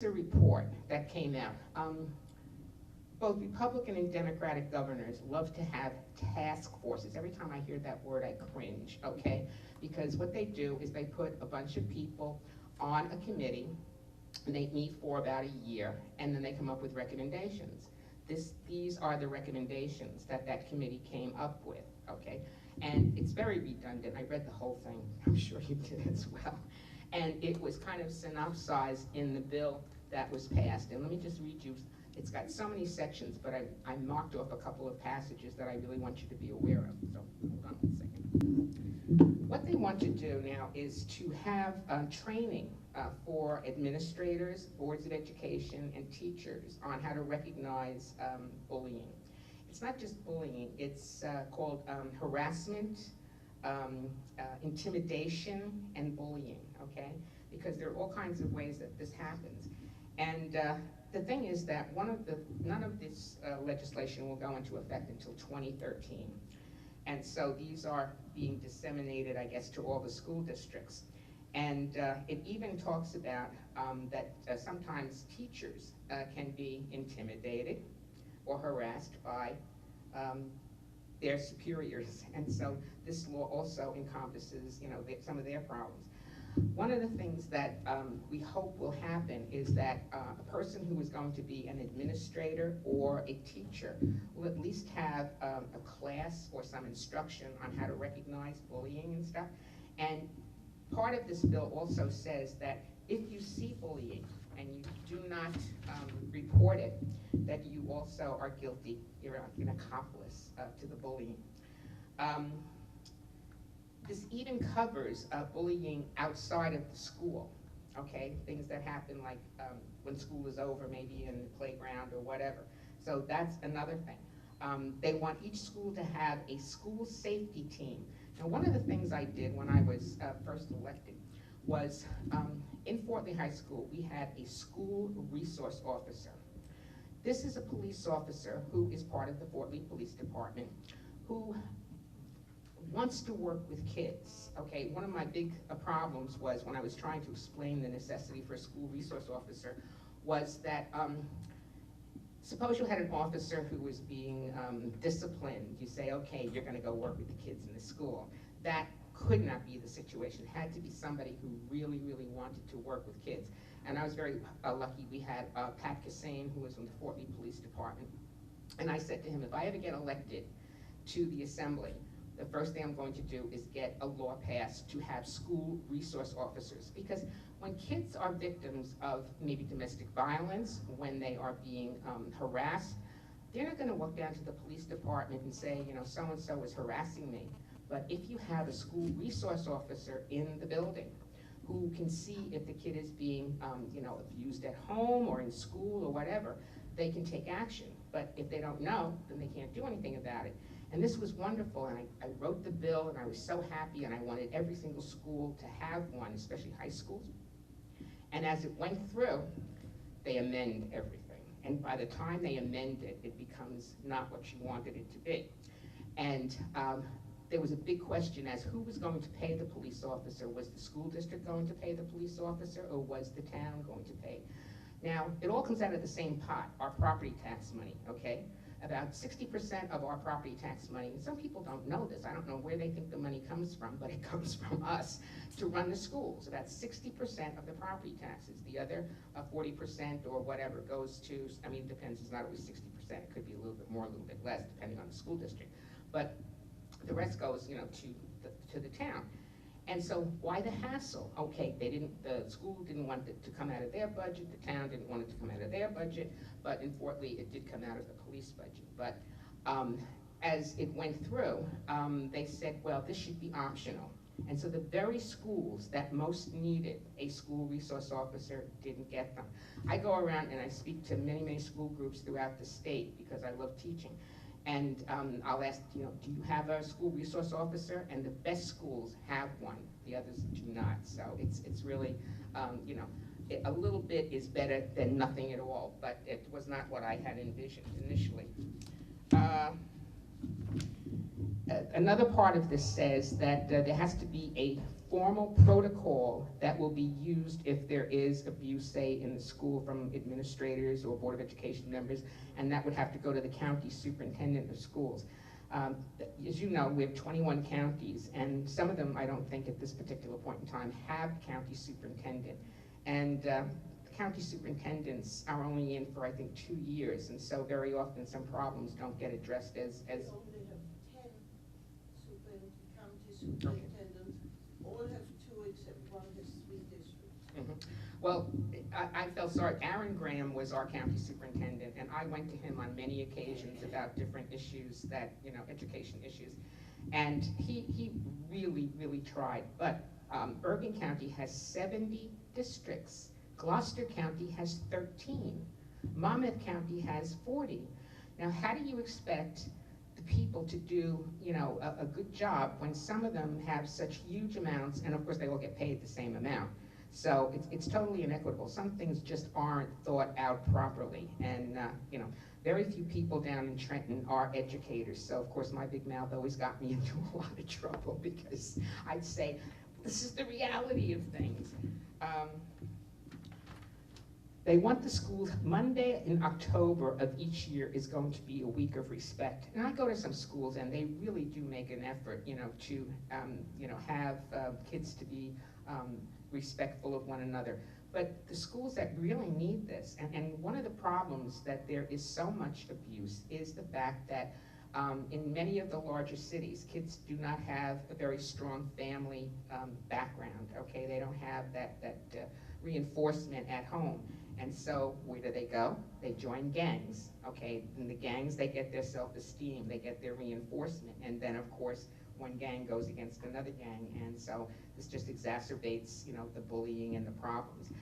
The report that came out. Both Republican and Democratic governors love to have task forces. Every time I hear that word, I cringe, okay? Because what they do is they put a bunch of people on a committee, and they meet for about a year, and then they come up with recommendations. These are the recommendations that that committee came up with, okay? And it's very redundant. I read the whole thing. I'm sure you did as well. And it was kind of synopsized in the bill that was passed. And let me just read you, it's got so many sections, but I marked off a couple of passages that I really want you to be aware of. So hold on 1 second. What they want to do now is to have training for administrators, boards of education, and teachers on how to recognize bullying. It's not just bullying, it's called harassment, intimidation, and bullying, okay? Because there are all kinds of ways that this happens. And the thing is that none of this legislation will go into effect until 2013. And so these are being disseminated, I guess, to all the school districts. And it even talks about that sometimes teachers can be intimidated or harassed by their superiors. And so this law also encompasses, some of their problems. One of the things that we hope will happen is that a person who is going to be an administrator or a teacher will at least have a class or some instruction on how to recognize bullying and stuff. And part of this bill also says that if you see bullying and you do not report it, that you also are guilty, you're an accomplice to the bullying. This even covers bullying outside of the school, okay? Things that happen like when school is over, maybe in the playground or whatever. So that's another thing. They want each school to have a school safety team. Now, one of the things I did when I was first elected was in Fort Lee High School, we had a school resource officer. This is a police officer who is part of the Fort Lee Police Department who wants to work with kids, okay? One of my big problems was when I was trying to explain the necessity for a school resource officer was that suppose you had an officer who was being disciplined. You say, okay, you're gonna go work with the kids in the school. That could not be the situation. It had to be somebody who really, really wanted to work with kids. And I was very lucky. We had Pat Cassane, who was from the Fort Lee Police Department. And I said to him, if I ever get elected to the Assembly, the first thing I'm going to do is get a law passed to have school resource officers. Because when kids are victims of maybe domestic violence, when they are being harassed, they're not gonna walk down to the police department and say, so-and-so is harassing me. But if you have a school resource officer in the building who can see if the kid is being abused at home or in school or whatever, they can take action. But if they don't know, then they can't do anything about it. And this was wonderful, and I wrote the bill, and I was so happy, and I wanted every single school to have one, especially high schools. And as it went through, they amend everything. And by the time they amend it, it becomes not what you wanted it to be. And there was a big question as who was going to pay the police officer. Was the school district going to pay the police officer, or was the town going to pay? Now, it all comes out of the same pot, our property tax money, okay? About 60% of our property tax money, and some people don't know this, I don't know where they think the money comes from, but it comes from us to run the schools. About 60% of the property taxes. The other 40% or whatever goes to, it depends, it's not always 60%, it could be a little bit more, a little bit less, depending on the school district. But the rest goes, to the town. And so why the hassle? Okay, the school didn't want it to come out of their budget, the town didn't want it to come out of their budget, but in Fort Lee, it did come out of the police budget. But as it went through, they said, well, this should be optional. And so the very schools that most needed a school resource officer didn't get them. I go around and I speak to many, many school groups throughout the state because I love teaching. And I'll ask, do you have a school resource officer? And the best schools have one, the others do not. So it's really, a little bit is better than nothing at all, but it was not what I had envisioned initially. Another part of this says that there has to be a formal protocol that will be used if there is abuse, say, in the school from administrators or Board of Education members, and that would have to go to the county superintendent of schools. Um, as you know, we have 21 counties, and some of them, I don't think at this particular point in time, have county superintendent. And the county superintendents are only in for, I think, 2 years, and so very often some problems don't get addressed as We only have 10 county superintendents. All have 2 except one has 3 districts. Mhm. Well, I felt sorry. Aaron Graham was our county superintendent, and I went to him on many occasions about different issues that, education issues. And he really, really tried. But Bergen County has 70 districts. Gloucester County has 13. Monmouth County has 40. Now, how do you expect the people to do, a good job when some of them have such huge amounts, and of course they all get paid the same amount? So it's totally inequitable. Some things just aren't thought out properly, and very few people down in Trenton are educators. So of course my big mouth always got me into a lot of trouble because I'd say, this is the reality of things. They want the schools, Monday in October of each year is going to be a week of respect. And I go to some schools and they really do make an effort, to, have kids to be respectful of one another. But the schools that really need this, and one of the problems that there is so much abuse is the fact that in many of the larger cities, kids do not have a very strong family background, okay? They don't have that reinforcement at home. And so where do they go? They join gangs, okay? In the gangs, they get their self-esteem, they get their reinforcement, and then of course, one gang goes against another gang, and so this just exacerbates, the bullying and the problems.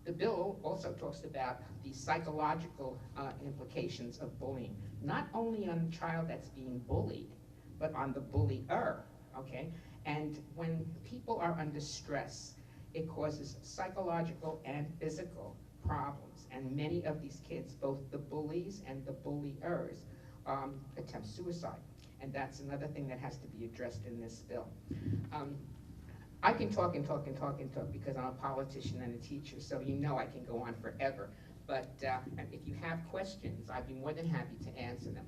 The bill also talks about the psychological implications of bullying, not only on the child that's being bullied, but on the bullier, okay? And when people are under stress, it causes psychological and physical problems. And many of these kids, both the bullies and the bulliers, attempt suicide. And that's another thing that has to be addressed in this bill. I can talk and talk and talk and talk because I'm a politician and a teacher, so I can go on forever. But if you have questions, I'd be more than happy to answer them.